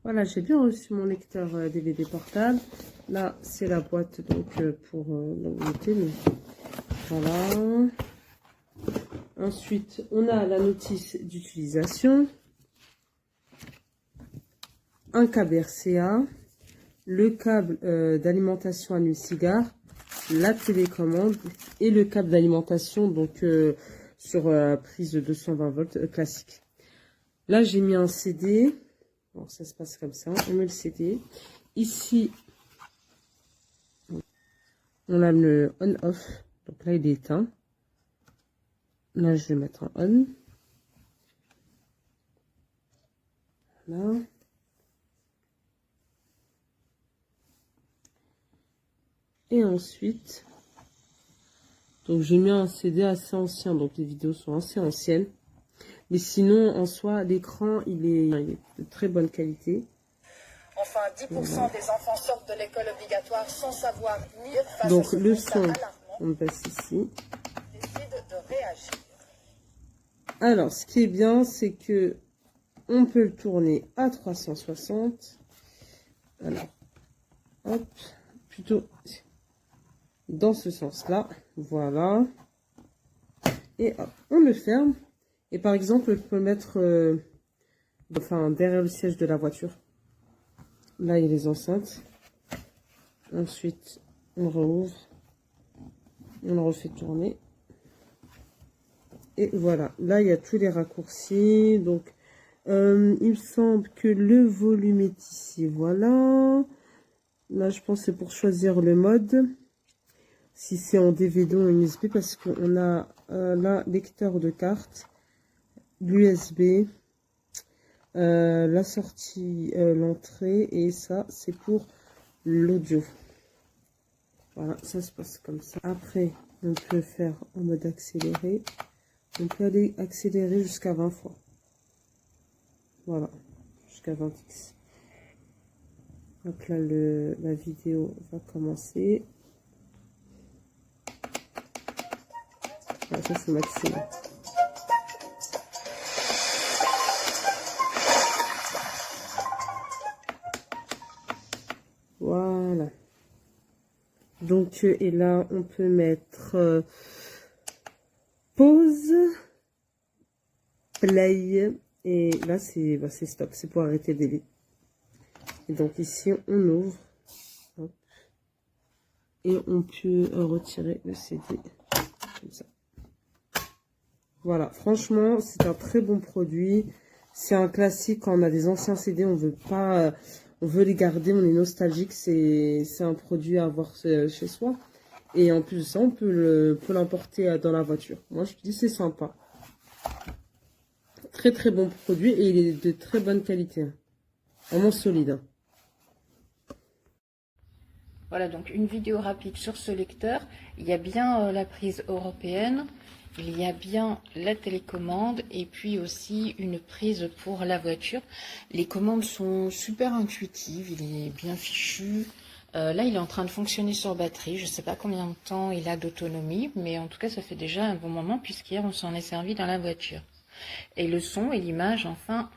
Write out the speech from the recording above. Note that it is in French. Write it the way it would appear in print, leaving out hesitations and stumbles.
Voilà, j'ai bien reçu mon lecteur DVD portable. Là, c'est la boîte donc pour l'unité. Voilà. Ensuite, on a la notice d'utilisation, un câble RCA, le câble d'alimentation anneau-cigare, la télécommande et le câble d'alimentation donc sur prise de 220 volts classique. Là, j'ai mis un CD. Bon, ça se passe comme ça. On met le CD. Ici, on a le on-off. Donc là, il est éteint. Là, je vais mettre en on. Voilà. Et ensuite, donc j'ai mis un CD assez ancien. Donc les vidéos sont assez anciennes. Mais sinon, en soi, l'écran, il est de très bonne qualité. Enfin, 10% des enfants sortent de l'école obligatoire sans savoir lire face donc à ce le constat son, alarmant. on passe ici. Décide de réagir. Alors, ce qui est bien, c'est que on peut le tourner à 360. Alors, hop, plutôt dans ce sens-là. Voilà. Et hop, on le ferme. Et par exemple, je peux le mettre derrière le siège de la voiture. Là, il y a les enceintes. Ensuite, on rouvre. On le refait tourner. Et voilà. Là, il y a tous les raccourcis. Donc, il me semble que le volume est ici. Voilà. Là, je pense que c'est pour choisir le mode. Si c'est en DVD ou en USB. Parce qu'on a là, lecteur de carte. L'USB. La sortie, l'entrée. Et ça, c'est pour l'audio. Voilà, ça se passe comme ça. Après, on peut faire en mode accéléré. On peut aller accélérer jusqu'à 20 fois. Voilà, jusqu'à 20x. Donc là, la vidéo va commencer. Voilà, ça, c'est maximum. Voilà. Donc, et là, on peut mettre pause, play, et là, c'est stop, c'est pour arrêter le délai. Et donc, ici, on ouvre, hop, et on peut retirer le CD, comme ça. Voilà, franchement, c'est un très bon produit. C'est un classique, quand on a des anciens CD, on veut pas... on veut les garder, on est nostalgique, c'est un produit à avoir chez soi. Et en plus de ça, on peut l'emporter dans la voiture. Moi, je te dis, c'est sympa. Très très bon produit et il est de très bonne qualité. Vraiment solide. Voilà, donc une vidéo rapide sur ce lecteur. Il y a bien la prise européenne, il y a bien la télécommande et puis aussi une prise pour la voiture. Les commandes sont super intuitives, il est bien fichu. Là, il est en train de fonctionner sur batterie. Je ne sais pas combien de temps il a d'autonomie, mais en tout cas, ça fait déjà un bon moment puisqu'hier, on s'en est servi dans la voiture. Et le son et l'image, enfin,